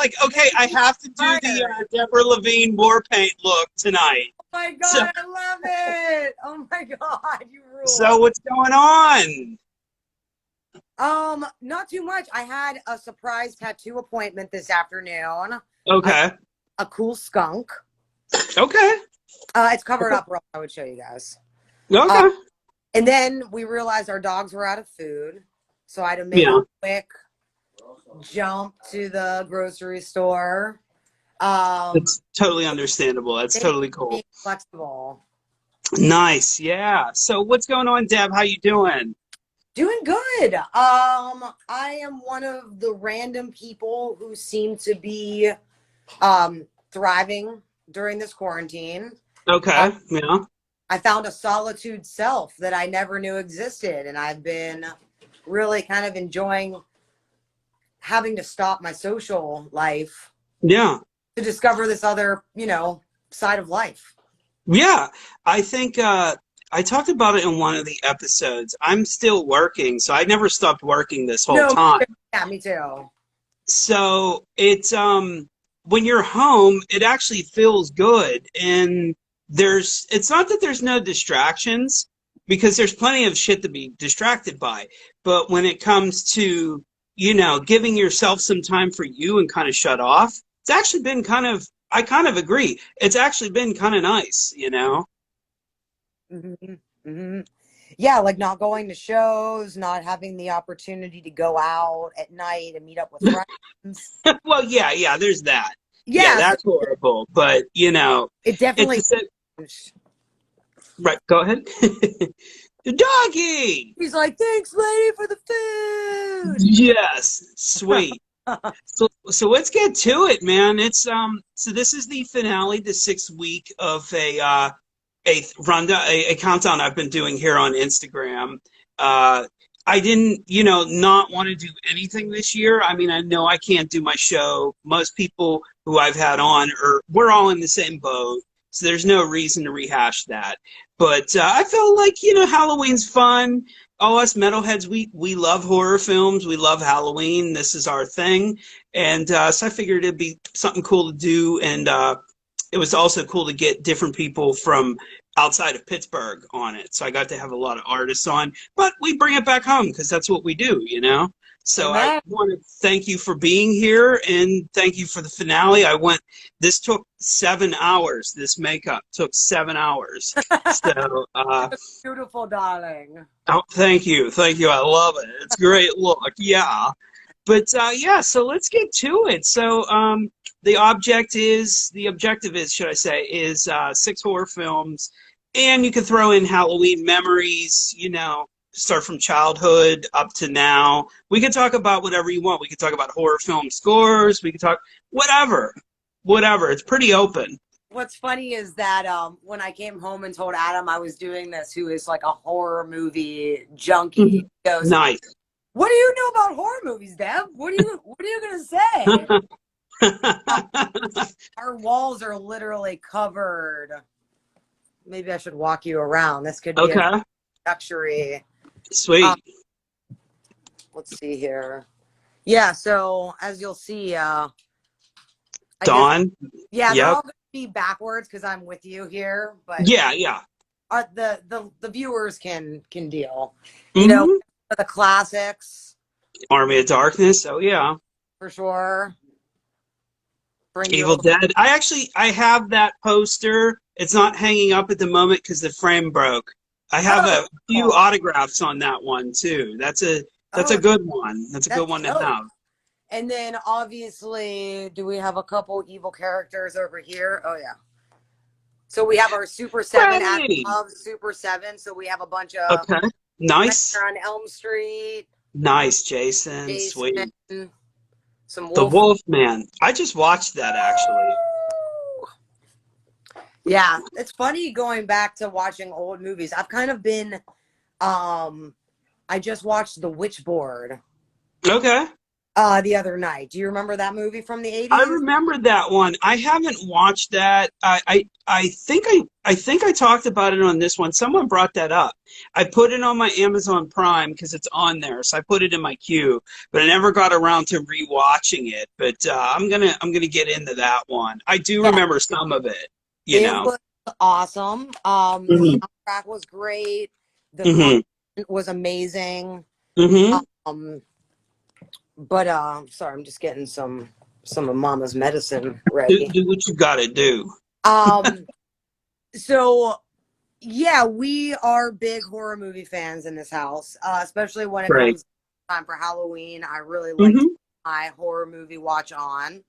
like, okay, I have to do the Deborah Levine war paint look tonight. Oh my So, God, I love it. Oh my God, you so rule. what's going on? Not too much. I had a surprise tattoo appointment this afternoon. Okay. A cool skunk. Okay. It's covered up real. I would show you guys. Okay. And then we realized our dogs were out of food. So I had to make Yeah. a quick jump to the grocery store. It's totally understandable. That's Thank you totally for being cool. flexible. Nice. Yeah. So what's going on, Deb? How you doing? Doing good. I am one of the random people who seem to be thriving during this quarantine. Uh, Okay. Yeah. I found a solitude self that I never knew existed, and I've been really kind of enjoying having to stop my social life Yeah. to discover this other, side of life. Yeah. I think I talked about it in one of the episodes. I'm still working, so I never stopped working this whole No, me time. too. Yeah, me too. So it's when you're home, it actually feels good. And it's not that there's no distractions because there's plenty of shit to be distracted by. But when it comes to, giving yourself some time for you and kind of shut off, it's actually been I kind of agree. It's actually been kind of nice. Hmm. Hmm. Yeah, like not going to shows, not having the opportunity to go out at night and meet up with friends. Well, yeah, there's that. Yeah, Yes, that's horrible. But, it it's definitely. just that, right, go ahead. The doggy! He's like, thanks, lady, for the food. Yes, sweet. So let's get to it, man. So this is the finale, the 6th week of a rundown, a countdown I've been doing here on Instagram. Uh, I didn't, not want to do anything this year. I mean, I know I can't do my show. Most people who I've had on we're all in the same boat, so there's no reason to rehash that. But I felt like, Halloween's fun. All us metalheads, we love horror films. We love Halloween. This is our thing. And so I figured it'd be something cool to do. And it was also cool to get different people from outside of Pittsburgh on it. So I got to have a lot of artists on, but we bring it back home because that's what we do. So I Amen. want to thank you for being here and thank you for the finale. This took 7 hours. This makeup took 7 hours. So, Beautiful, darling. oh, thank you. Thank you. I love it. It's a great look. Yeah. But yeah, so let's get to it. So the objective is, should I say, is 6 horror films, and you can throw in Halloween memories. Start from childhood up to now. We can talk about whatever you want. We can talk about horror film scores. We can talk whatever. It's pretty open. What's funny is that when I came home and told Adam I was doing this, who is like a horror movie junkie, Mhm. he goes, Nice. "What do you know about horror movies, Deb? What are you gonna say?" Our walls are literally covered. Maybe I should walk you around. This could be a Okay. luxury. Sweet. Let's see here. Yeah, so as you'll see, I guess, Dawn. yeah, they're Yep. all going to be backwards because I'm with you here, but Yeah. the viewers can deal. Hmm. The classics Army of Darkness. Oh yeah. for sure. Bring you Evil over. Dead. I have that poster. It's not hanging up at the moment because the frame broke. I have a few Oh, autographs on that one too. That's a oh, good one. That's a good that's one to dope. have. And then obviously, do we have a couple evil characters over here? Oh yeah. So we have our Super 7 Adam Freddy. loves Super 7. So we have a bunch of Okay. Nice. Nightmare on Elm Street, Nice, Jason. Jason, Sweet. some The Wolf. Wolf Man. I just watched that actually. Yeah, it's funny going back to watching old movies. I've kind of been, I just watched The Witchboard. Okay. The other night. Do you remember that movie from the I 80s? remember that one. I haven't watched that. I think I talked about it on this one. Someone brought that up. I put it on my Amazon Prime because it's on there, so I put it in my queue. But I never got around to rewatching it. But I'm gonna get into that one. I do Yeah, remember some of it. You it know. was awesome. The Hmm. soundtrack was great. The content Hmm. was amazing. Hmm. Um, but sorry, I'm just getting some of Mama's medicine Do, ready. do what you gotta do. Um, so yeah, we are big horror movie fans in this house, especially when it Right. comes time for Halloween. I really like to Hmm. put my horror movie watch on.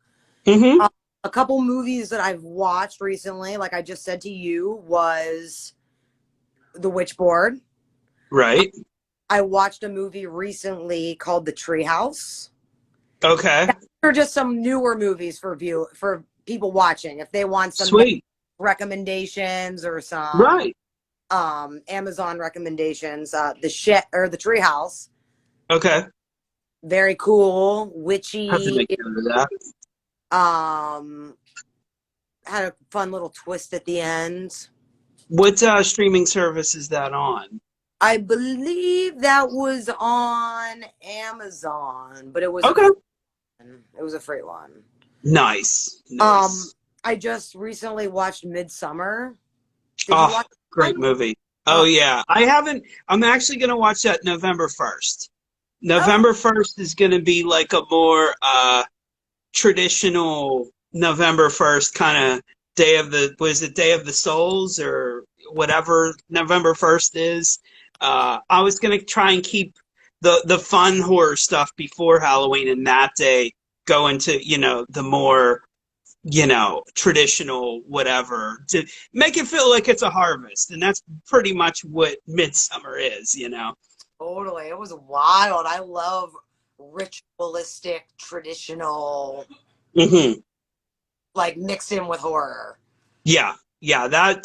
Hmm. Uh, a couple movies that I've watched recently, like I just said to you, was The Witchboard. Right. I watched a movie recently called The Treehouse. Okay. They're just some newer movies for people watching if they want some Sweet. recommendations or some Right. Amazon recommendations. The Treehouse, Okay. very cool, Have to witchy. make note of that. Um, had a fun little twist at the end. What streaming service is that on? I believe that was on Amazon, but Okay. it was a free one. Nice. Um, Nice. I just recently watched Midsummer. Did you Oh, watch that great one? movie. Oh Oh, yeah. I haven't I'm actually gonna watch that November 1st. oh, November 1st is gonna be like a more traditional November 1st kind of day of the was it Day of the Souls or whatever November 1st is. I was gonna try and keep the fun horror stuff before Halloween and that day go into, the more, traditional whatever to make it feel like it's a harvest. And that's pretty much what Midsummer is. totally. It was wild. I love ritualistic, traditional, Hmm. like mixed in with horror. Yeah, yeah, that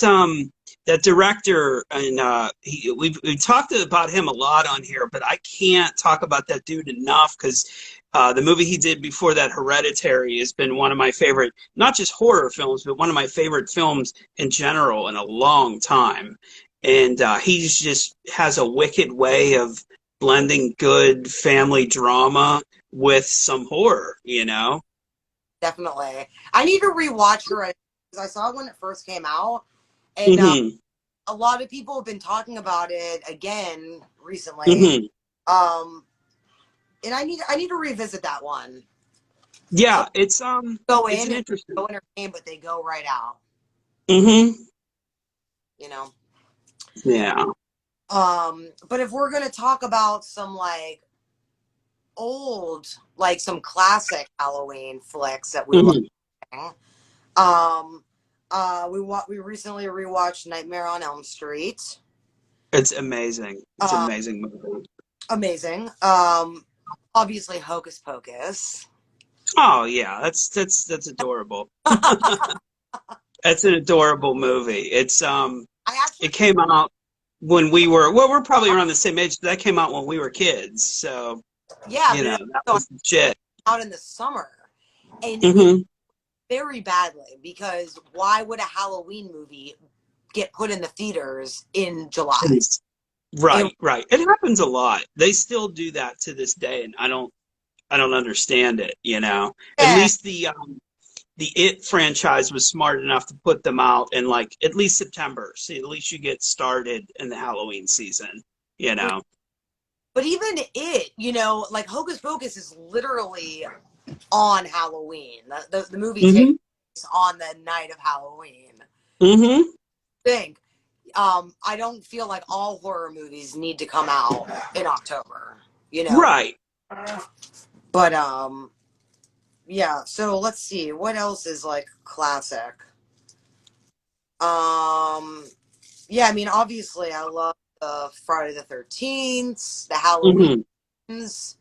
director, and we've talked about him a lot on here, but I can't talk about that dude enough because the movie he did before that, Hereditary, has been one of my favorite, not just horror films, but one of my favorite films in general in a long time. And he just has a wicked way of blending good family drama with some horror. Definitely. I need to rewatch her because I saw it when it first came out, and Hmm. a lot of people have been talking about it again recently. Hmm. Um, and I need to revisit that one. So Yeah, go it's in an and interesting. go entertain, but they go right out. Hmm. You know. Yeah. But if we're gonna talk about some like old, like some classic Halloween flicks that we love, Hmm. um, we recently rewatched Nightmare on Elm Street. It's amazing. It's an Um, amazing movie. Amazing. Obviously Hocus Pocus. Oh yeah, that's adorable. That's an adorable movie. I It actually came out when we're probably around the same age. That came out when we were kids, so yeah, but it that also was the shit. out in the summer, and it Hmm. very badly because why would a Halloween movie get put in the theaters in July? It, Right, right. It happens a lot. They still do that to this day, and I don't understand it. At yeah, least the It franchise was smart enough to put them out in like at least September. So at least you get started in the Halloween season, you know. but even like Hocus Pocus is literally on Halloween. The movie takes Hmm. place on the night of Halloween. Hmm. Think, I don't feel like all horror movies need to come out in October, you know. Right. But yeah. So let's see what else is like classic. Um, yeah. I mean, obviously, I love the Friday the 13th, the Hmm. Halloweens.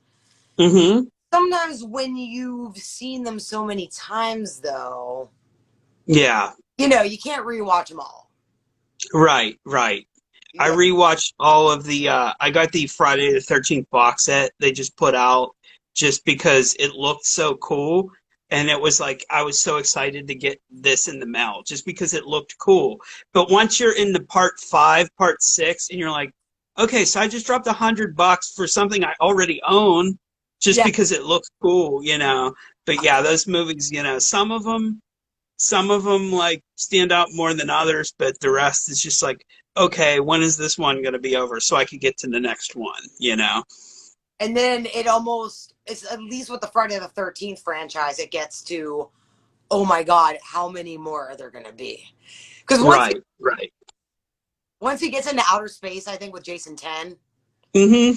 Hmm. Sometimes when you've seen them so many times, though, Yeah. you can't rewatch them all. Right. Right. I Yeah. rewatched all of the. I got the Friday the 13th box set they just put out just because it looked so cool. And it was like, I was so excited to get this in the mail just because it looked cool. But once you're in the part 5, part 6, and you're like, okay, so I just dropped $100 for something I already own just Yeah. because it looks cool, you know. But yeah, those movies, you know, some of them like stand out more than others, but the rest is just like, okay, when is this one going to be over so I could get to the next one, you know? And then it almost, it's at least with the Friday the 13th franchise, it gets to, oh my God, how many more are there going to be? Because Right, right. once he gets into outer space, I think with Jason 10, hmm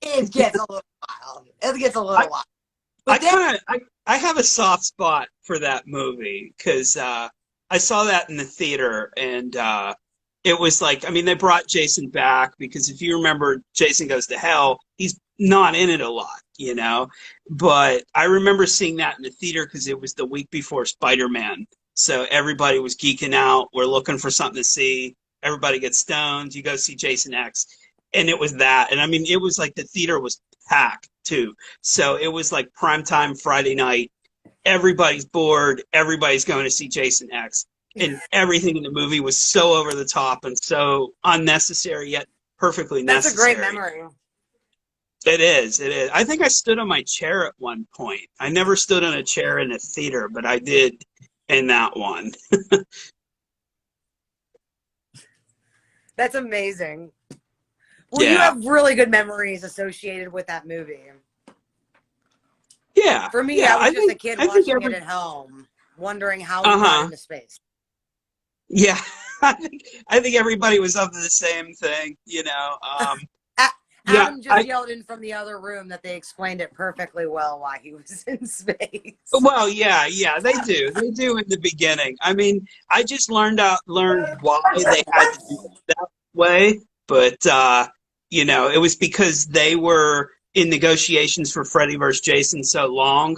it gets a little wild. It gets a I, little wild. I But then, kind of I have a soft spot for that movie because I saw that in the theater and it was like, I mean, they brought Jason back because if you remember Jason Goes to Hell, he's not in it a lot, you know. But I remember seeing that in the theater because it was the week before Spider-Man, so everybody was geeking out. We're looking for something to see. Everybody gets stoned. You go see Jason X, and it was that. And I mean, it was like the theater was packed too. So it was like primetime Friday night. Everybody's bored. Everybody's going to see Jason X. And everything in the movie was so over the top and so unnecessary, yet perfectly that's a great necessary. memory. It is. It is. I think I stood on my chair at one point. I never stood on a chair in a theater, but I did in that one. That's amazing. Well, you Yeah. have really good memories associated with that movie. Yeah. For me, Yeah. I was just a kid I think watching it every at home, wondering how he got uh-huh. into space. Yeah. I think everybody was up to the same thing, you know. A- Yeah, Adam just yelled in from the other room that they explained it perfectly well why he was in space. well, yeah, yeah, they do. They do in the beginning. I mean, I just learned why they had to do it that way, but you know, it was because they were in negotiations for Freddy vs. Jason so long,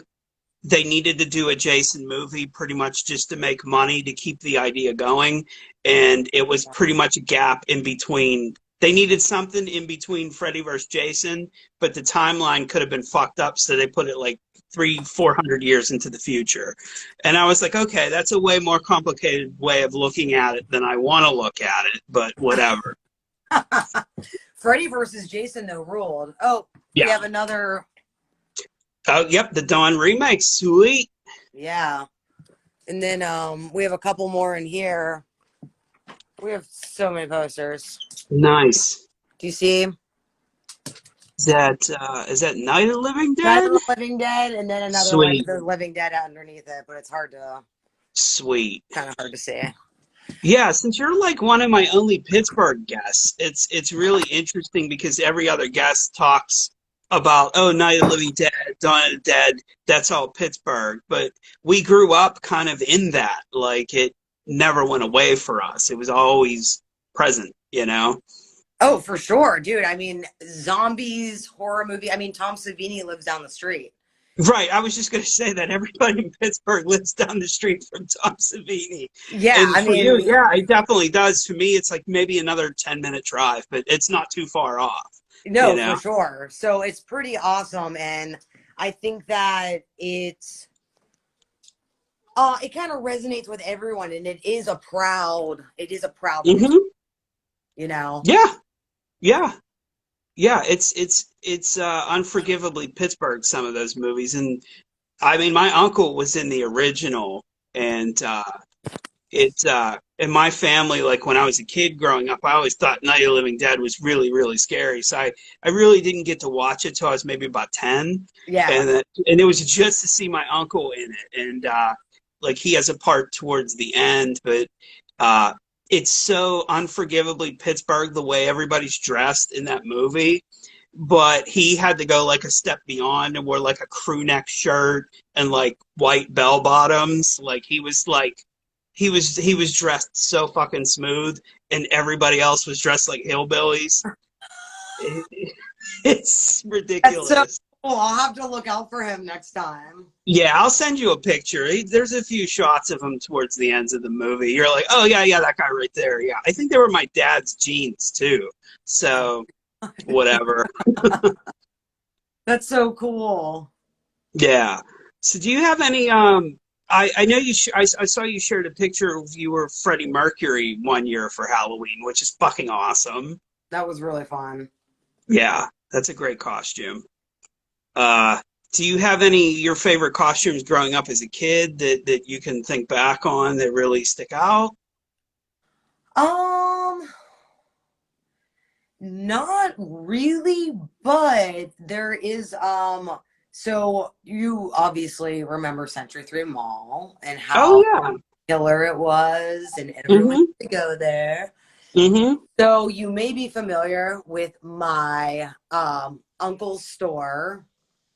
they needed to do a Jason movie pretty much just to make money to keep the idea going, and it was pretty much a gap in between. They needed something in between Freddy vs. Jason, but the timeline could have been fucked up, so they put it like 400 years into the future. And I was like, okay, that's a way more complicated way of looking at it than I want to look at it, but whatever. Freddy versus Jason, though, ruled. Oh, we Yeah. have another. Oh, yep, the Dawn remake, sweet. Yeah. And then we have a couple more in here. We have so many posters. Nice. Do you see? Is that Night of the Living Night Dead? of the Living Dead, and then another like Sweet. the Living Dead underneath it, but it's Sweet. kind of hard to see. Yeah, since you're like one of my only Pittsburgh guests, it's really interesting because every other guest talks about, oh, Night of the Living Dead, Dawn of the Dead, that's all Pittsburgh. But we grew up kind of in that. Like it never went away for us. It was always present, you know? Oh, for sure, dude. I mean, zombies, horror movie. I mean, Tom Savini lives down the street. Right. I was just going to say that everybody in Pittsburgh lives down the street from Tom Savini. Yeah, And I for you, mean, yeah, it definitely does. For me, it's like maybe another 10-minute drive, but it's not too far off, you no, for know? sure. So it's pretty awesome, and I think that it kind of resonates with everyone, and it is a proud Pittsburgh, hmm you know. Yeah. Yeah. Yeah. It's unforgivably Pittsburgh, some of those movies. And I mean, my uncle was in the original and in my family, like when I was a kid growing up, I always thought Night of the Living Dead was really, really scary. So I really didn't get to watch it till I was maybe about 10. Yeah. And it was just to see my uncle in it. And like he has a part towards the end, but uh, it's so unforgivably Pittsburgh the way everybody's dressed in that movie. But he had to go like a step beyond and wore like a crew neck shirt and like white bell bottoms. Like he was dressed so fucking smooth, and everybody else was dressed like hillbillies. It's That's so ridiculous. cool. I'll have to look out for him next time. Yeah, I'll send you a picture. There's a few shots of him towards the ends of the movie. You're like, oh yeah, yeah, that guy right there. Yeah, I think they were my dad's jeans too. So whatever. That's so cool. Yeah. So do you have any I know I saw you shared a picture of you were Freddie Mercury one year for Halloween, which is fucking awesome. That was really fun. Yeah, that's a great costume. Uh do you have any your favorite costumes growing up as a kid that you can think back on that really stick out? Um, Not really, but there is so you obviously remember Century 3 Mall and Oh how yeah. killer it was and everyone Mm-hmm. used to go there. Mm-hmm. So you may be familiar with my uncle's store,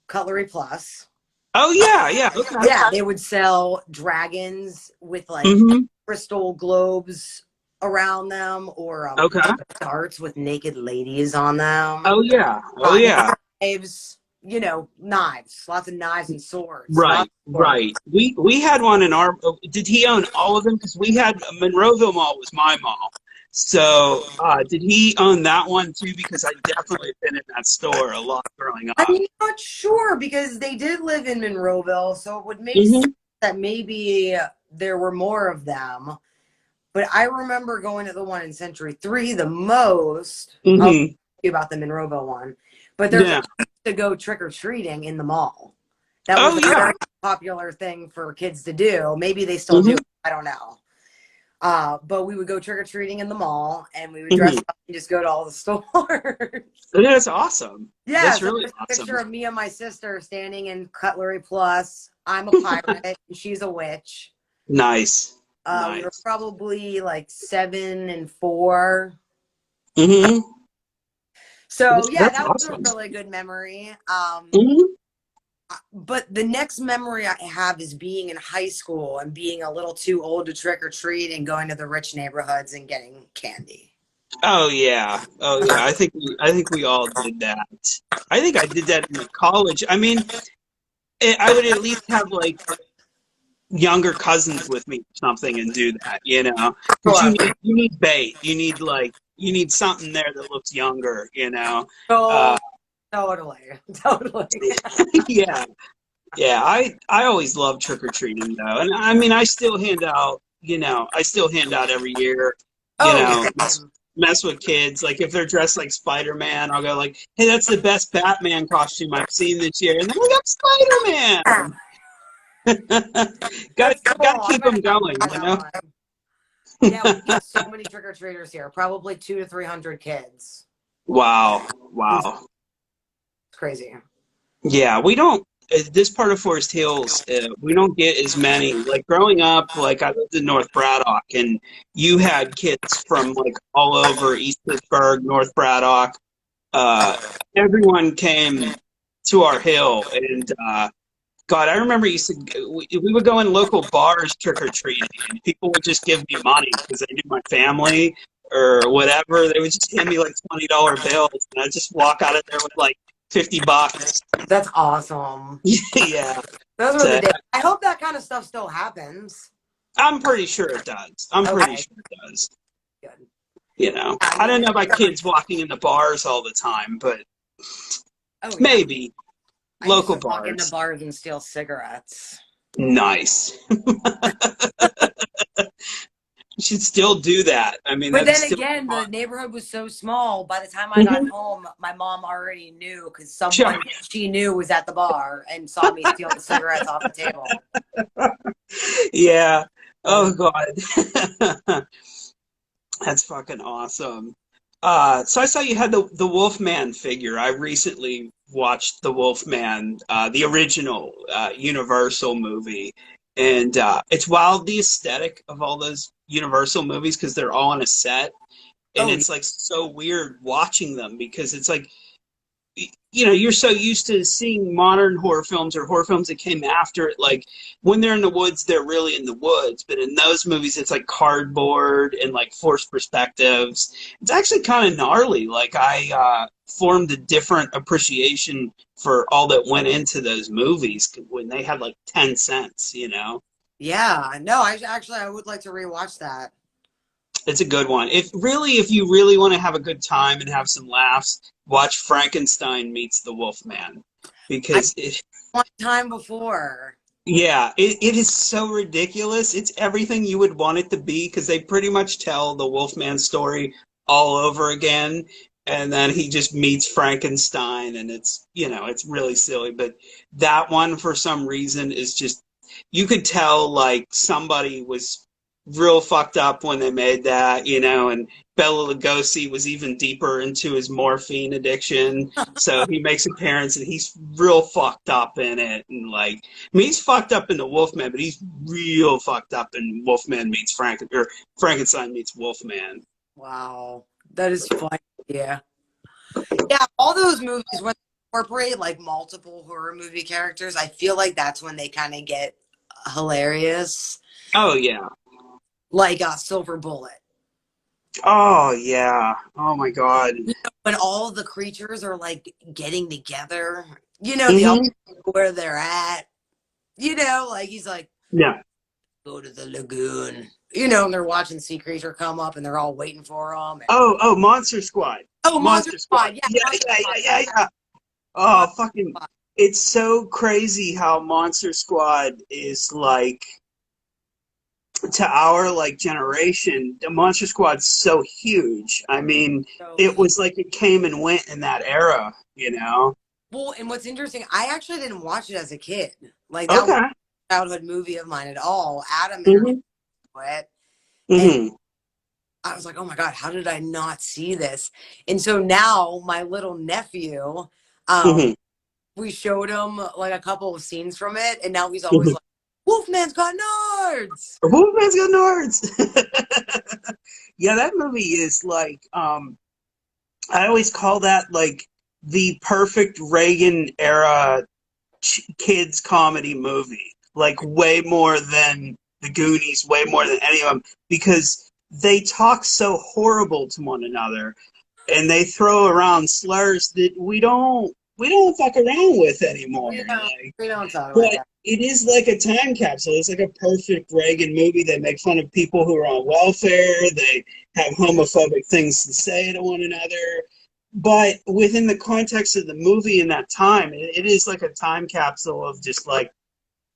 Cutlery Plus. Oh yeah, yeah, okay. Yeah, they would sell dragons with like Mm-hmm. crystal globes around them or Okay. darts with naked ladies on them. Oh yeah. Oh yeah. Knives, knives, lots of knives and swords, lots Right, of swords. right. We had one in our. Did he own all of them? Because we had Monroeville Mall was my mall. So did he own that one too? Because I definitely have been in that store a lot growing up. I'm not sure because they did live in Monroeville, so it would make sense Hmm. that maybe there were more of them. But I remember going to the one in Century 3 the most. I'll tell Hmm. you about the Monroeville one. But there's Yeah. to go trick or treating in the mall. That was Oh a yeah. very popular thing for kids to do. Maybe they still do. Hmm. I don't know. But we would go trick or treating in the mall, and we would dress Hmm. up and just go to all the stores. That's awesome. Yeah, That's so really there's a picture awesome. of me and my sister standing in Cutlery Plus. I'm a pirate, and she's a witch. Nice. We were Nice. probably like 7 and 4. Hmm. So yeah, That's that was a awesome. really good memory. Hmm. But the next memory I have is being in high school and being a little too old to trick or treat and going to the rich neighborhoods and getting candy. Oh yeah. Oh yeah. I think we all did that. I think I did that in like college. I mean, I would at least have like younger cousins with me or something and do that, because you Sure. need bait. You need something there that looks younger, So Uh, totally, totally. yeah, yeah. I always love trick or treating though, and I mean I still hand out every year, you Oh, know, same. mess with kids. Like if they're dressed like Spider-Man, I'll go like, "Hey, that's the best Batman costume I've seen this year," and then we got Ah, Spider-Man. Gotta that's cool. gotta I'm keep gonna them have to going, try that one. Yeah, we get so many trick or treaters here. Probably 200 to 300 kids. Wow, It's wow. crazy. Yeah, we don't. This part of Forest Hills, we don't get as many. Like growing up, like I lived in North Braddock, and you had kids from like all over East Pittsburgh, North Braddock. Uh, Everyone came to our hill, and God, I remember we would go in local bars trick or treating, and people would just give me money because they knew my family or whatever. They would just hand me like $20 bills, and I'd just walk out of there with like $50. That's awesome. Yeah, Those were the so days. I hope that kind of stuff still happens. I'm pretty sure it does. I'm pretty Okay, sure it does. good. Yeah, I don't we know about never. kids walking into bars all the time, but Oh yeah, maybe I used local to walk into bars. bars and steal cigarettes. Nice. You should still do that. I mean, But that'd then still be again, the fun. neighborhood was so small. By the time I got Mhm. home, my mom already knew because Sure. someone she knew was at the bar and saw me steal the cigarettes off the table. Yeah. Funny. Oh God. That's fucking awesome. So I saw you had the Wolfman figure. I recently watched the Wolfman, the original Universal movie, and it's wild the aesthetic of all those Universal movies because they're all on a set, and Oh, it's like so weird watching them because it's like you're so used to seeing modern horror films or horror films that came after it. Like when they're in the woods, they're really in the woods. But in those movies, it's like cardboard and like forced perspectives. It's actually kind of gnarly. Like I formed a different appreciation for all that went into those movies when they had like 10 cents. yeah. No, I would like to rewatch that. It's a good one. If you really want to have a good time and have some laughs, watch Frankenstein meets the Wolfman. I because one time before. yeah, it is so ridiculous. It's everything you would want it to be because they pretty much tell the Wolfman story all over again. And then he just meets Frankenstein, and it's really silly. But that one, for some reason, is just, you could tell like somebody was real fucked up when they made that, and Bela Lugosi was even deeper into his morphine addiction. So he makes appearance and he's real fucked up in it. And like, I mean, he's fucked up in the Wolfman, but he's real fucked up in Wolfman meets or Frankenstein meets Wolfman. Wow, that is funny. Yeah, yeah. All those movies when they incorporate like multiple horror movie characters, I feel like that's when they kind of get hilarious. Oh yeah. Like Silver Bullet. Oh yeah. Oh my God. When all the creatures are like getting together, they all Hmm. know where they're at. Like he's like, Yeah. go to the lagoon. And they're watching sea creature come up, and they're all waiting for them. And Oh, Monster Squad. oh, Monster Monster Squad. Squad, yeah, Yeah, Monster yeah, Squad, yeah, yeah, yeah. Oh, Monster fucking. Squad. It's so crazy how Monster Squad is like, to our like generation, the Monster Squad's so huge. I mean, So it huge. was like it came and went in that era, you know? Well, and what's interesting, I actually didn't watch it as a kid. Like that was Okay. a childhood movie of mine at all. Adam introduced Hmm. me to it, and Hmm. I was like, oh my God, how did I not see this? And so now my little nephew, Hmm. we showed him like a couple of scenes from it, and now he's always Hmm. like, Wolfman's got nards. Wolfman's got nerds. Yeah, that movie is like, I always call that like the perfect Reagan era kids comedy movie. Like way more than the Goonies, way more than any of them, because they talk so horrible to one another, and they throw around slurs that we don't fuck around with anymore. We don't, Like, we don't talk like but that. it is like a time capsule. It's like a perfect Reagan movie. They make fun of people who are on welfare. They have homophobic things to say to one another. But within the context of the movie in that time, it is like a time capsule of just like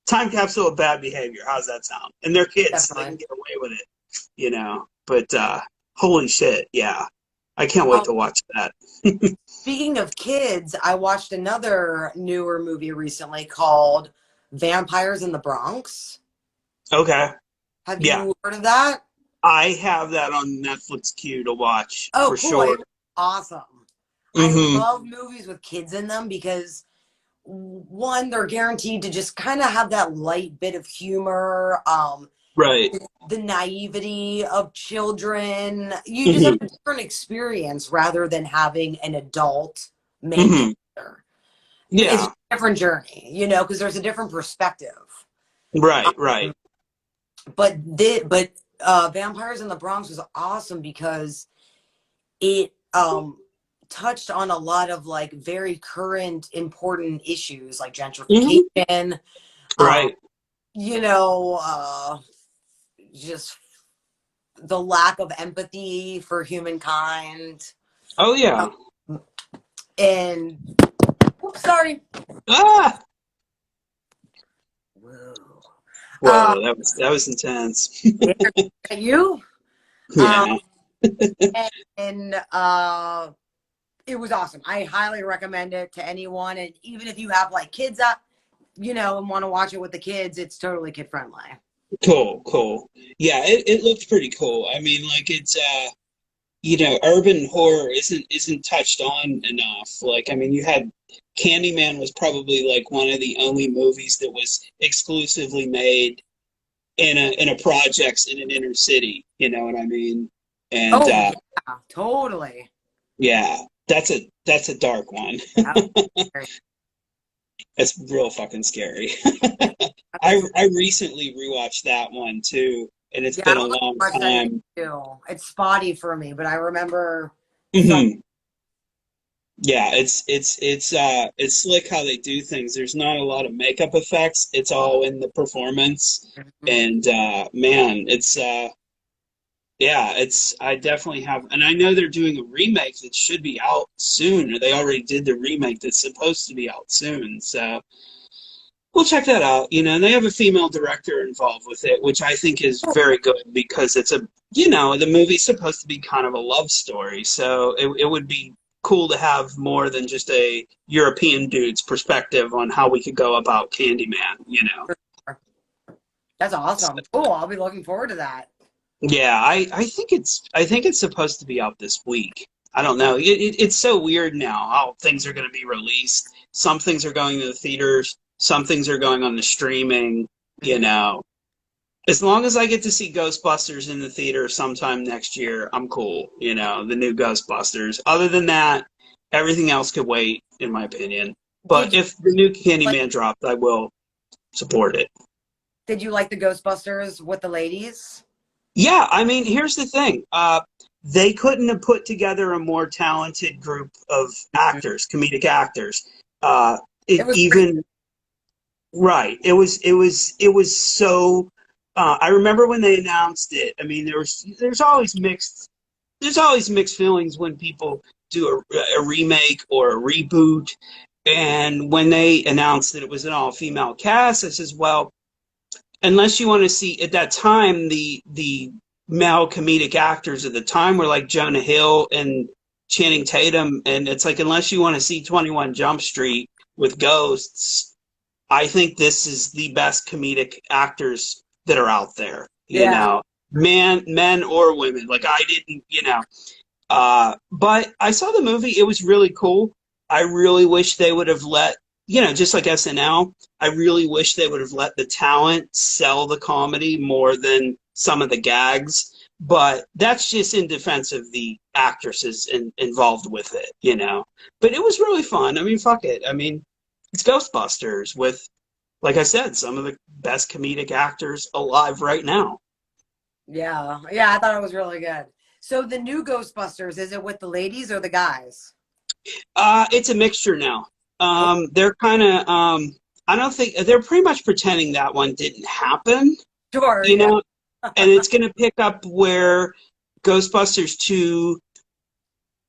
time capsule of bad behavior. How's that sound? And they're kids, so they can Definitely. get away with it. But holy shit, yeah. I can't wait Um, to watch that. Speaking of kids, I watched another newer movie recently called Vampires in the Bronx. Okay. Have Yeah. you heard of that? I have that on Netflix queue to watch Oh, for cool. It sure. was awesome. I Hmm. love movies with kids in them because one, they're guaranteed to just kind of have that light bit of humor, Right. the naivety of children. You just have Hmm. a different experience rather than having an adult main Hmm. character. It's Yeah. a different journey, because there's a different perspective. Right. Right. Um, but Vampires in the Bronx was awesome because it touched on a lot of like very current important issues like Hmm. gentrification, um, Right. you know, uh, just the lack of empathy for humankind. Oh yeah. Um, and oops, sorry. Ah. Whoa. Uh, Whoa. That was intense. you? Um, Yeah. and it was awesome. I highly recommend it to anyone. And even if you have like kids up, and want to watch it with the kids, it's totally kid friendly. Cool. Cool. Yeah. It looked pretty cool. I mean, like it's urban horror isn't touched on enough. Like, I mean, you had Candyman was probably like one of the only movies that was exclusively made in a projects in an inner city. You know what I mean? And Oh yeah, totally. yeah, that's a dark one. That was scary. It's real fucking scary. That I was- I recently rewatched that one too, and it's yeah, I been a don't long watch that time. too. It's spotty for me, but I remember some. Hmm. Yeah, it's slick how they do things. There's not a lot of makeup effects. It's all in the performance. Mhm. And man, it's Yeah, it's I definitely have, and I know they're doing a remake that should be out soon, or they already did the remake that's supposed to be out soon. So we'll check that out. And they have a female director involved with it, which I think is very good because it's the movie's supposed to be kind of a love story. So it would be cool to have more than just a European dude's perspective on how we could go about Candyman. That's awesome. Cool. I'll be looking forward to that. Yeah, I think it's supposed to be out this week. I don't know. It's so weird now how things are going to be released. Some things are going to the theaters, some things are going on the streaming, you Mhm. know. As long as I get to see Ghostbusters in the theater sometime next year, I'm cool, the new Ghostbusters. Other than that, everything else could wait, in my opinion. But Did you if the new like Candyman dropped, I will support it. did you like the Ghostbusters with the ladies? Yeah, I mean, here's the thing. They couldn't have put together a more talented group of Mhm. actors, comedic actors. Uh, It it was great. even right. It was so. I remember when they announced it. I mean, there's always mixed feelings when people do a remake or a reboot. And when they announced that it was an all-female cast, I says, well, unless you want to see at that time the male comedic actors at the time were like Jonah Hill and Channing Tatum, and it's like unless you want to see 21 Jump Street with ghosts, I think this is the best comedic actors that are out there. Yeah. Men or women. Like I didn't. But I saw the movie. It was really cool. I really wish they would have just like SNL, I really wish they would have let the talent sell the comedy more than some of the gags. But that's just in defense of the actresses involved with it. But it was really fun. I mean, fuck it. I mean, it's Ghostbusters with, like I said, some of the best comedic actors alive right now. Yeah. Yeah, I thought it was really good. So the new Ghostbusters, is it with the ladies or the guys? It's a mixture now. Oh, They're kind of, I don't think they're pretty much pretending that one didn't happen, sure, you yeah. know, and it's going to pick up where Ghostbusters 2,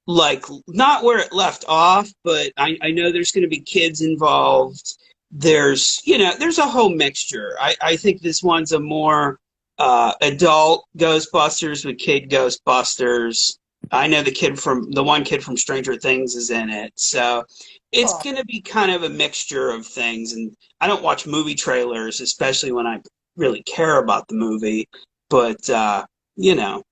like, not where it left off, but I know there's going to be kids involved. There's a whole mixture. I think this one's a more adult Ghostbusters with kid Ghostbusters. I know the one kid from Stranger Things is in it. So it's Cool. going to be kind of a mixture of things. And I don't watch movie trailers, especially when I really care about the movie. But, you know,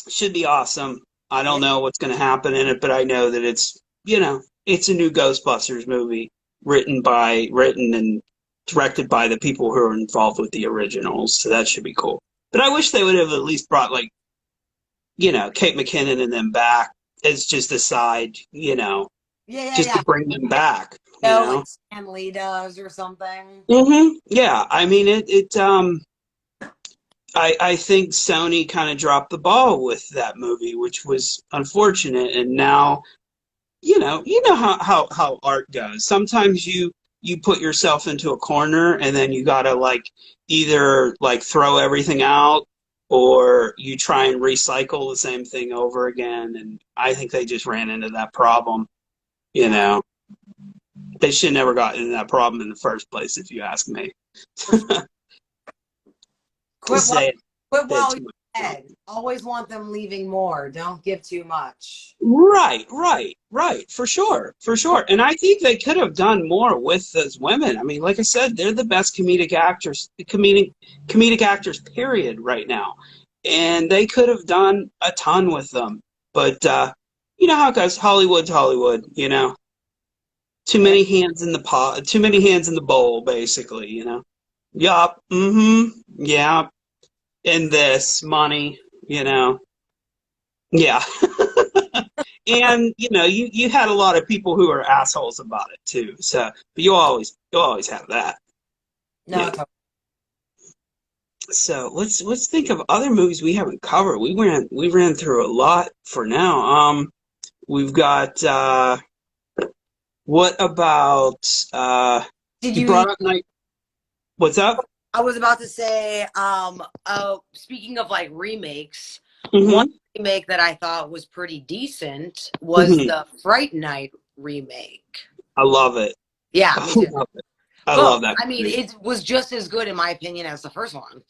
should be awesome. I Yeah. don't know what's going to happen in it, but I know that it's a new Ghostbusters movie written and directed by the people who are involved with the originals. So that should be cool. But I wish they would have at least brought Kate McKinnon and them back as just a side, Yeah, yeah, just yeah. to bring them back, you No, know. like Stan Lee does or something. Yeah, I mean I think Sony kind of dropped the ball with that movie, which was unfortunate. And now, you know how art goes. Sometimes you put yourself into a corner, and then you gotta like either like throw everything out, or you try and recycle the same thing over again. And I think they just ran into that problem. You Yeah, know, they should never got into that problem in the first place, if you ask me. for sure. Quit while Say it, quit say it while too you're much. ahead. Always want them leaving more. Don't give too much. Right, for sure, for sure. And I think they could have done more with those women. I mean, like I said, they're the best comedic actors, period, right now. And they could have done a ton with them. But you know how it goes. Hollywood's Hollywood. Too Yeah. many hands in the pot, too many hands in the bowl, basically. Yup, yeah. And this money. Yeah. And you had a lot of people who are assholes about it too. So, but you always have that. No, Yeah. So let's think of other movies we haven't covered. We ran through a lot for now. We've got what about did you you brought up night? What's up? I was about to say, speaking of like remakes, one Hmm. remake that I thought was pretty decent was Hmm. the Fright Night remake. I love it. Yeah, I me too. love it. I love Both. that I mean, movie. it was just as good in my opinion as the first one.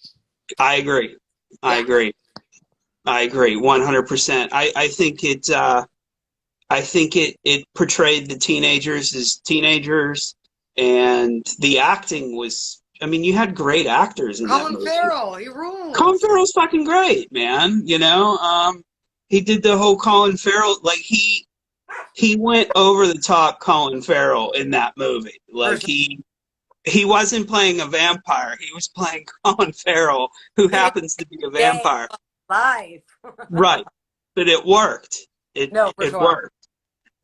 I agree. I Yeah. agree. I agree 100%. I think it portrayed the teenagers as teenagers, and the acting was. I mean, you had great actors in that Colin movie. Farrell, he Colin rules. Farrell's fucking great, man. He did the whole Colin Farrell, like he went over the top Colin Farrell in that movie. For Like sure. he wasn't playing a vampire. He was playing Colin Farrell, who Day, happens to be a day vampire. of life. Right. But it worked. No, for It sure. worked,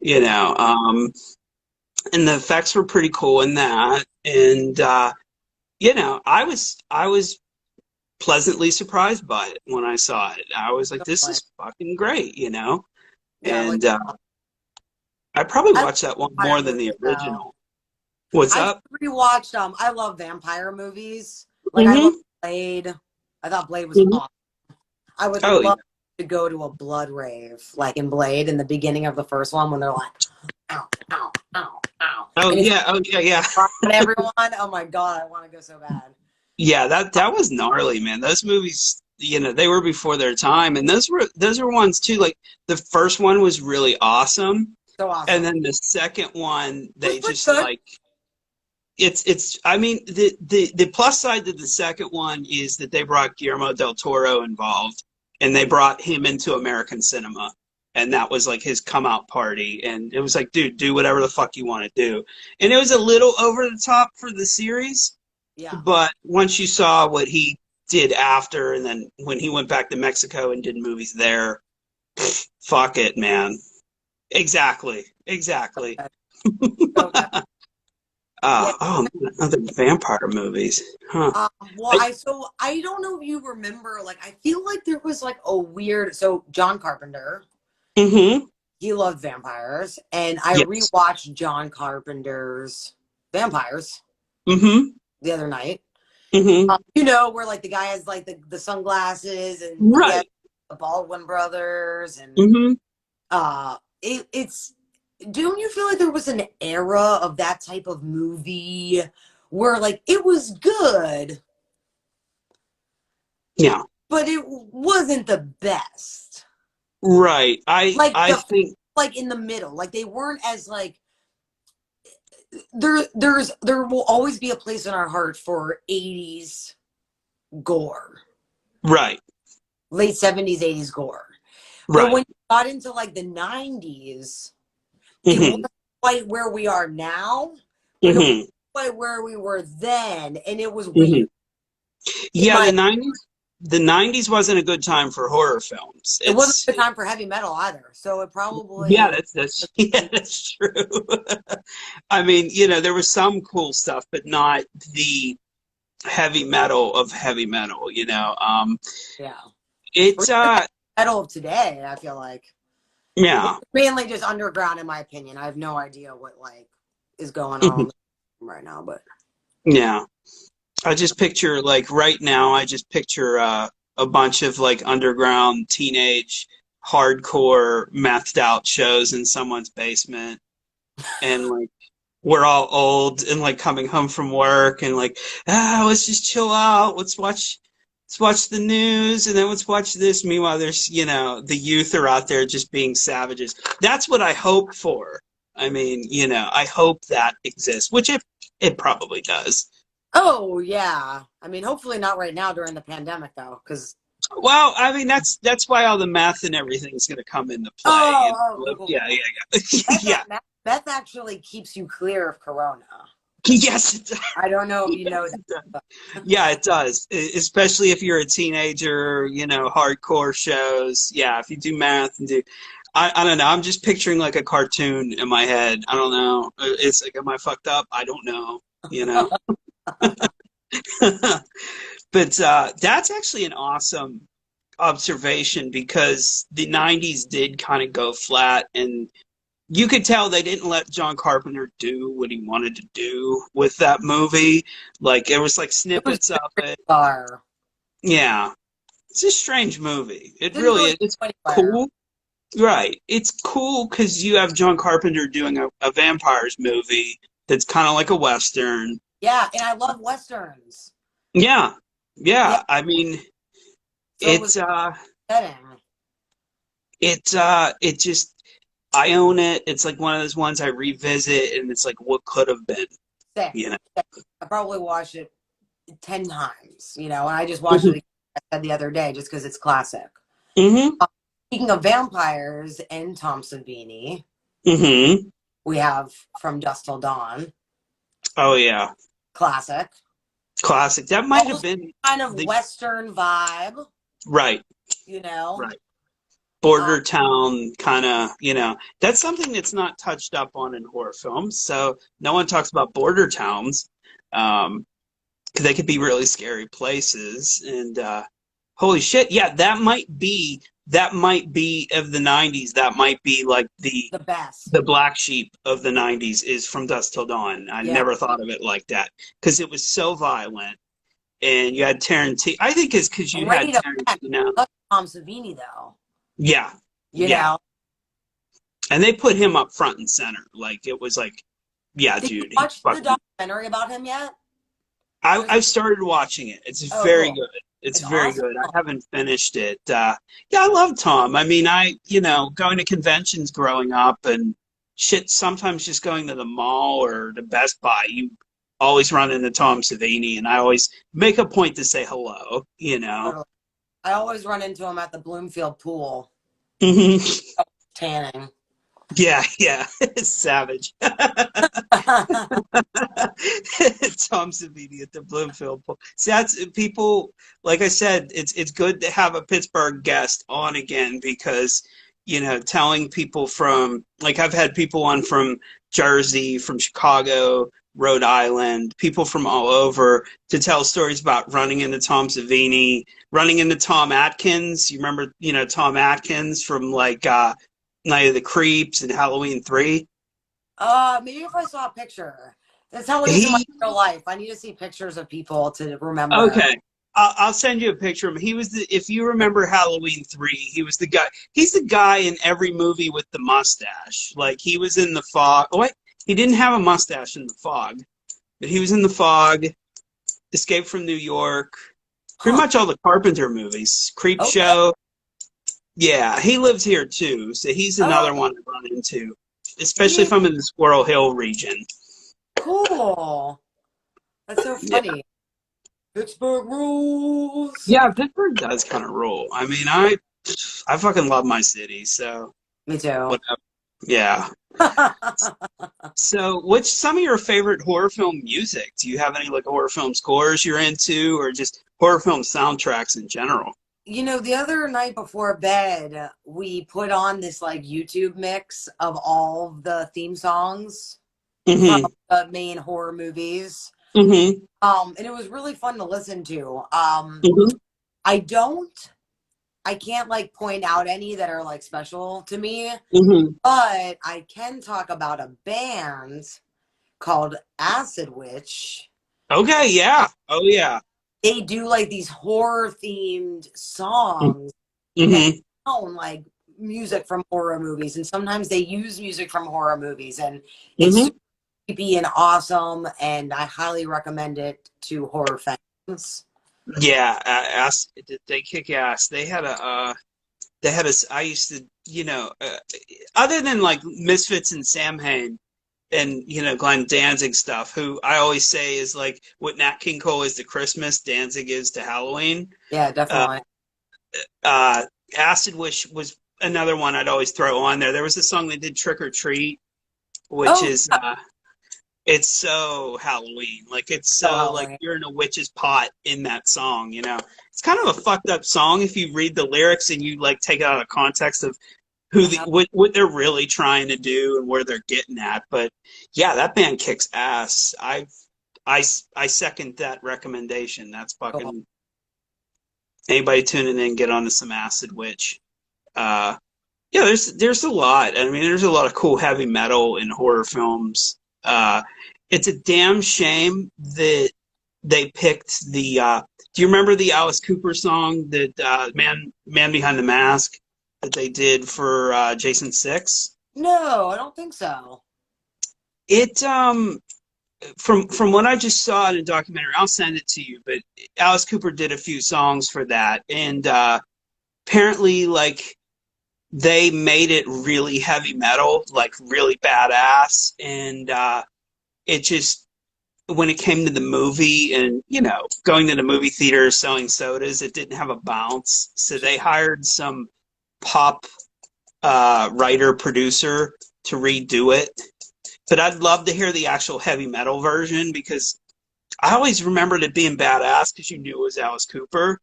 you For sure. know. And the effects were pretty cool in that. And I was pleasantly surprised by it when I saw it. I was like, this Definitely. is fucking great, you know? Yeah, like And I probably I love watched that one vampire more than the movies though. original. What's I just up? rewatched I love vampire movies. Like I love Mm-hmm. Blade. I thought Blade was Mm-hmm. awesome. I would Oh yeah. love to go to a blood rave, like in Blade in the beginning of the first one when they're like, ow, ow, ow, ow. Oh And it's yeah. Oh yeah. Yeah. on everyone. Oh my god, I want to go so bad. Yeah. That was gnarly, man. Those movies, they were before their time, and those were ones too. Like the first one was really awesome, So and awesome. then the second one, It was they pretty just good. like it's I mean the plus side to the second one is that they brought Guillermo del Toro involved, and they brought him into American cinema, and that was like his come out party, and it was like, dude, do whatever the fuck you want to do. And it was a little over the top for the series, Yeah. but once you saw what he did after, and then when he went back to Mexico and did movies there, fuck it, man. Exactly, exactly. So good. Yeah. Oh, other vampire movies, huh? Well, I, I don't know if you remember, like I feel like there was like a weird John Carpenter, mm-hmm. he loved vampires, and I Yes. rewatched John Carpenter's Vampires Mm-hmm. the other night. Mm-hmm. Where like the guy has like the sunglasses and he has Right. the Baldwin brothers and Mm-hmm. it's don't you feel like there was an era of that type of movie where like it was good, Yeah. but it wasn't the best. Right. I Like I think like in the middle. Like they weren't as like there will always be a place in our heart for 80s gore. right. Late 70s, 80s gore. But Right. when you got into like the 90s, it Mm-hmm. wasn't quite where we are now, but it was Mm-hmm. quite where we were then, and it was Mm-hmm. weird. In Yeah, my the 90s wasn't a good time for horror films. It wasn't It's the time for heavy metal either. So it yeah, probably that's yeah, that's true. I mean, there was some cool stuff, but not the heavy metal of heavy metal, yeah. Or It's even the metal of today, I feel like. yeah. Mainly just underground in my opinion. I have no idea what like is going on right now, but Yeah. I just picture like right now I just picture a bunch of like underground teenage hardcore methed out shows in someone's basement, and like we're all old and like coming home from work and like, let's just chill out, let's watch the news, and then let's watch this. Meanwhile, there's the youth are out there just being savages. That's what I hope for. I mean, I hope that exists, which it probably does. oh yeah. I mean, hopefully not right now during the pandemic though, because Well, I mean that's why all the math and everything's going to come into play. cool, cool, Yeah, cool. yeah, yeah, Meth, yeah. meth actually keeps you clear of corona. Yes, it does. I don't know if you know Yes, that. it does. But Yeah, it does. Especially if you're a teenager, hardcore shows. Yeah, if you do math and I don't know. I'm just picturing like a cartoon in my head. I don't know. It's like, am I fucked up? I don't know. You know. But that's actually an awesome observation, because the 90s did kind of go flat, and you could tell they didn't let John Carpenter do what he wanted to do with that movie. Like it was like It was snippets of very it. bizarre. Yeah, it's a strange movie. It Didn't really really is. It's go anywhere. cool, right? It's cool because you have John Carpenter doing a vampires movie that's kind of like a western. Yeah, and I love westerns. Yeah, Yeah, yeah. I mean, so it was it's upsetting. it just I own it. It's like one of those ones I revisit, and it's like what could have been, Sick. you know. I probably watched it 10 times, and I just watched it Hmm. again, I said the other day just because it's classic. Hmm. Um, Speaking of vampires and Tom Savini, Hmm. we have From Dusk Till Dawn, Oh yeah, classic. classic. That might have Also been kind of the Western vibe, right, you know? right. Um, Border town kind of, that's something that's not touched up on in horror films. So no one talks about border towns. Um, 'Cause they could be really scary places. And holy shit, yeah, that might be of the '90s. That might be like the the best. the black sheep of the '90s is From Dusk Till Dawn. I Yeah. never thought of it like that because it was so violent. And you had Tarantino. I think it's because you had Great effect. Tarantino. Love Tom Savini, though. Yeah, You yeah. know? And they put him up front and center. Like it was like, yeah, Did you dude, he watch the fucking. documentary about him yet? There's I've started watching it. It's Oh, very cool. good. It's It's very awesome. good. I haven't finished it. Yeah, I love Tom. I mean, going to conventions growing up and shit. Sometimes just going to the mall or the Best Buy, you always run into Tom Savini, and I always make a point to say hello. Totally. I always run into him at the Bloomfield pool, Hmm. tanning. Yeah, yeah, savage. Tom Savini at the Bloomfield Pool. See, that's people. Like I said, it's good to have a Pittsburgh guest on again because telling people from like I've had people on from Jersey, from Chicago, Rhode Island, people from all over to tell stories about running into Tom Savini, running into Tom Atkins. You remember, Tom Atkins from like Night of the Creeps and Halloween 3. Maybe if I saw a picture. That's how it is in my He real life. I need to see pictures of people to remember. Okay. I'll send you a picture of him. He was if you remember Halloween 3, he was the guy. He's the guy in every movie with the mustache. Like he was in the Fog. Oh, wait, he didn't have a mustache in the Fog, but he was in the Fog, Escape from New York, pretty Huh. much all the Carpenter movies, Creep Okay. Show. Yeah, he lives here too, so he's Oh, another one to run into, especially yeah. if I'm in the Squirrel Hill region. Cool. That's so Yeah, funny. Pittsburgh rules. yeah, Pittsburgh does kind of rule. I mean, I fucking love my city, so. Me too. Whatever. Yeah. So, what's some of your favorite horror film music? Do you have any like horror film scores you're into, or just horror film soundtracks in general? The other night before bed, we put on this like YouTube mix of all of the theme songs from Mm-hmm. the main horror movies. Mm-hmm. And it was really fun to listen to. Mm-hmm. I don't, I can't like point out any that are like special to me, Mm-hmm. but I can talk about a band called Acid Witch. Okay. Uh, Yeah. Oh yeah. They do like these horror themed songs that Mm-hmm. sound like music from horror movies, and sometimes they use music from horror movies, and it's Mm-hmm. super creepy and awesome, and I highly recommend it to horror fans. Yeah. Ass. They kick ass. They had a. I used to. Other than like Misfits and Samhain, and Glenn Danzig stuff, who I always say is like what Nat King Cole is to Christmas, Danzig is to Halloween. Yeah, Uh, definitely. uh, Acid Wish was another one I'd always throw on there. There was a song they did, Trick or Treat, which Oh, is it's so Halloween. Like it's so so like Halloween. you're in a witch's pot in that song. It's kind of a fucked up song if you read the lyrics and you like take it out of context of Uh-huh. what they're really trying to do and where they're getting at. But yeah, that band kicks ass. I second that recommendation. That's Cool. fucking anybody tuning in, get onto some Acid Witch. Uh, Yeah, there's a lot. I mean, there's a lot of cool heavy metal in horror films. It's a damn shame that they picked the. Do you remember the Alice Cooper song that Man Behind the Mask that they did for Jason Six? No, I don't think so. It from what I just saw in a documentary, I'll send it to you. But Alice Cooper did a few songs for that, and apparently, like they made it really heavy metal, like really badass, and it just when it came to the movie and going to the movie theater selling sodas, it didn't have a bounce. So they hired some pop writer producer to redo it. But I'd love to hear the actual heavy metal version because I always remembered it being badass because you knew it was Alice Cooper.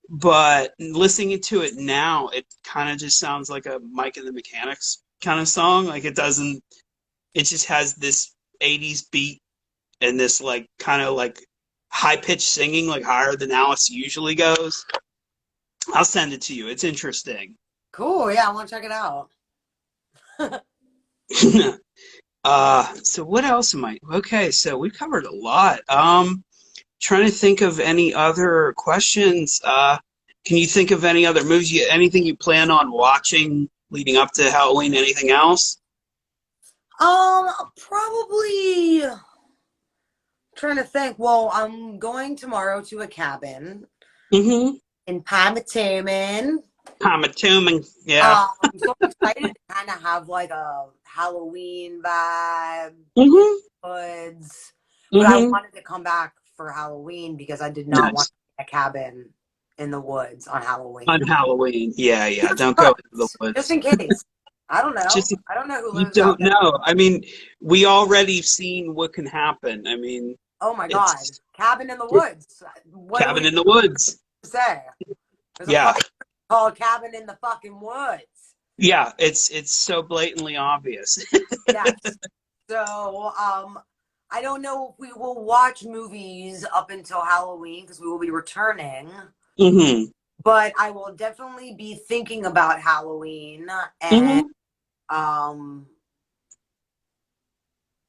But listening to it now, it kind of just sounds like a Mike and the Mechanics kind of song. Like it doesn't, it just has this 80s beat and this like kind of like high pitched singing, like higher than Alice usually goes. I'll send it to you. It's interesting. Cool. Yeah, I want to check it out. So what else am I? Okay, so we covered a lot. Trying to think of any other questions. Can you think of any other movies? Anything you plan on watching leading up to Halloween? Anything else? Probably trying to think. Well, I'm going tomorrow to a cabin Mm-hmm. in Palmataman. I'm assuming. Yeah. I'm so excited to kind of have like a Halloween vibe, Mm-hmm. woods. But I Mm-hmm. wanted to come back for Halloween because I did not want Nice. a cabin in the woods on On Halloween. Halloween. Yeah, yeah. Just Don't go into the because, just woods. in case. I don't know. Just I don't know who you lives out don't there. know. I mean, we already seen what can happen. I mean, Oh my God. it's Cabin in the woods. What do cabin we in the woods. say? There's a Yeah. fucking called Cabin in the fucking Woods. Yeah, it's so blatantly obvious. Yes. So, I don't know if we will watch movies up until Halloween because we will be returning, Mm-hmm. but I will definitely be thinking about Halloween and, Mm-hmm. um,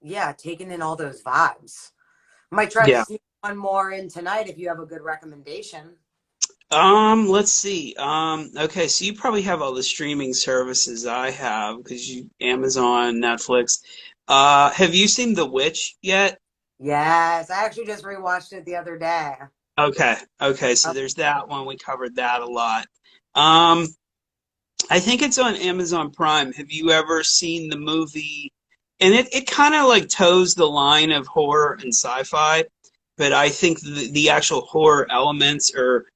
yeah, taking in all those vibes. Might try to Yeah. sneak one more in tonight if you have a good recommendation. Let's see. Okay, so you probably have all the streaming services I have because you Amazon, Netflix. Have you seen The Witch yet? Yes, I actually just rewatched it the other day. Okay, okay, so Oh, there's that one. We covered that a lot. Um, I think it's on Amazon Prime. Have you ever seen the movie? And it kind of like toes the line of horror and sci-fi, but I think the actual horror elements are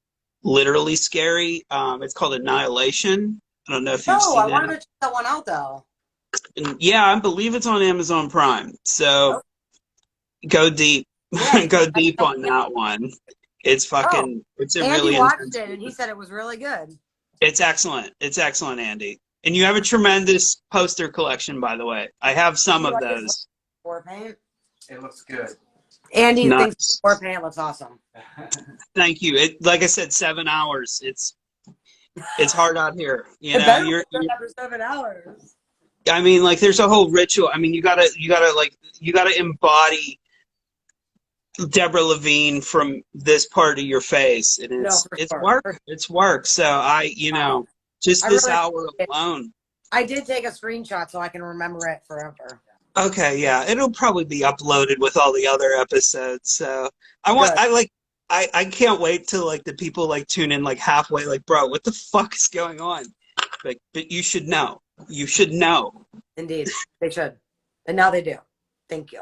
literally scary. It's called Annihilation. I don't know if you've no, seen I that. wanted to check that one out though. And yeah, I believe it's on Amazon Prime. So Oh, go deep, yeah. go deep on that one. It's Oh, fucking, it's a Andy really watched intense it and he movie. said it was really good. It's excellent. It's excellent, Andy. And you have a tremendous poster collection, by the way. I have some You of like his those. war paint? It looks good. Andy thinks Nuts. war paint looks awesome. Thank you. It, like I said, 7 hours. It's hard out here. You It know, better be good after 7 hours. I mean, like there's a whole ritual. I mean, you gotta embody Deborah Levine from this part of your face, and No, it's for it's sure. work. It's work. So Wow. just I this really hour alone. I did take a screenshot so I can remember it forever. Okay, yeah, it'll probably be uploaded with all the other episodes. So Good. I can't wait till like the people like tune in like halfway, like, bro, what the fuck is going on? Like, but you should know. You should know. Indeed. They should. And now they do. Thank you.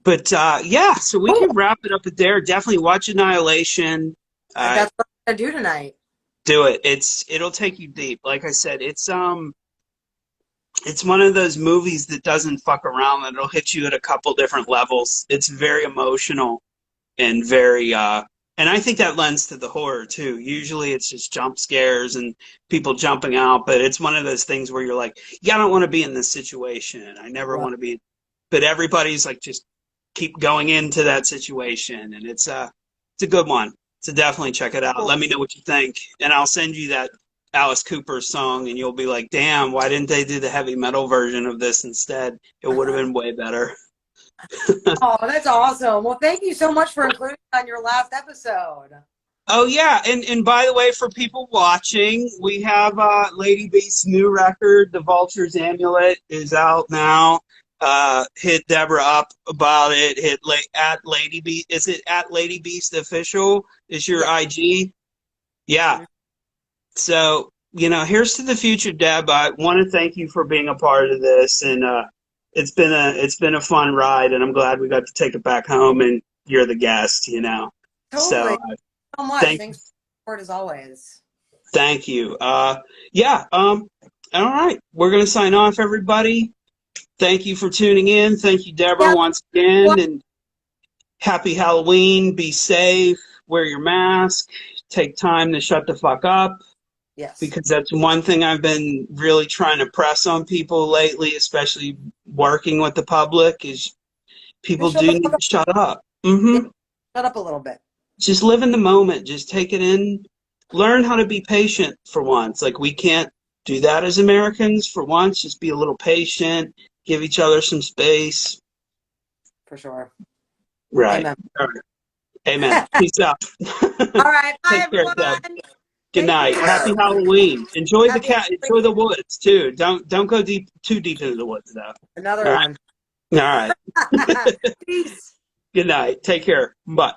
But yeah, so we Cool. can wrap it up there. Definitely watch Annihilation. That's what I'm gonna do tonight. Do it. It'll take you deep. Like I said, it's one of those movies that doesn't fuck around. It'll hit you at a couple different levels. It's very emotional and very and I think that lends to the horror too. Usually it's just jump scares and people jumping out, but it's one of those things where you're like, yeah, I don't want to be in this situation. I never Right. want to be, but everybody's like just keep going into that situation, and it's a good one. So definitely check it out. Cool. Let me know what you think, and I'll send you that Alice Cooper's song, and you'll be like, damn, why didn't they do the heavy metal version of this instead? It would have been way better. Oh, that's awesome. Well, thank you so much for including it on your last episode. Oh yeah, and by the way, for people watching, we have Lady Beast's new record, The Vulture's Amulet, is out now. Hit Deborah up about it. At Lady Beast. Is it at Lady Beast Official? Is your Yeah. IG? Yeah. So, here's to the future, Deb. I want to thank you for being a part of this, and it's been a fun ride, and I'm glad we got to take it back home, and you're the guest. So Totally. So much. thank Thanks for the support as always. thank you. Yeah. All right, we're gonna sign off, everybody. Thank you for tuning in. Thank you, Deborah, Yeah. once again, and happy Halloween. Be safe. Wear your mask. Take time to shut the fuck up. Yes. Because that's one thing I've been really trying to press on people lately, especially working with the public, is people Just shut do the need fuck to up. shut up. Yeah, shut up a little bit. Just live in the moment. Just take it in. Learn how to be patient for once. Like, we can't do that as Americans for once. Just be a little patient. Give each other some space. For sure. Right. Amen. All right. Amen. Peace out. All right. Bye, Take care, everyone. Deb. Good Thank night. you. Happy Halloween. Enjoy Happy enjoy the Halloween. woods too. Don't go too deep into the woods though. Another All right. one. All right. Peace. Good night. Take care. Bye.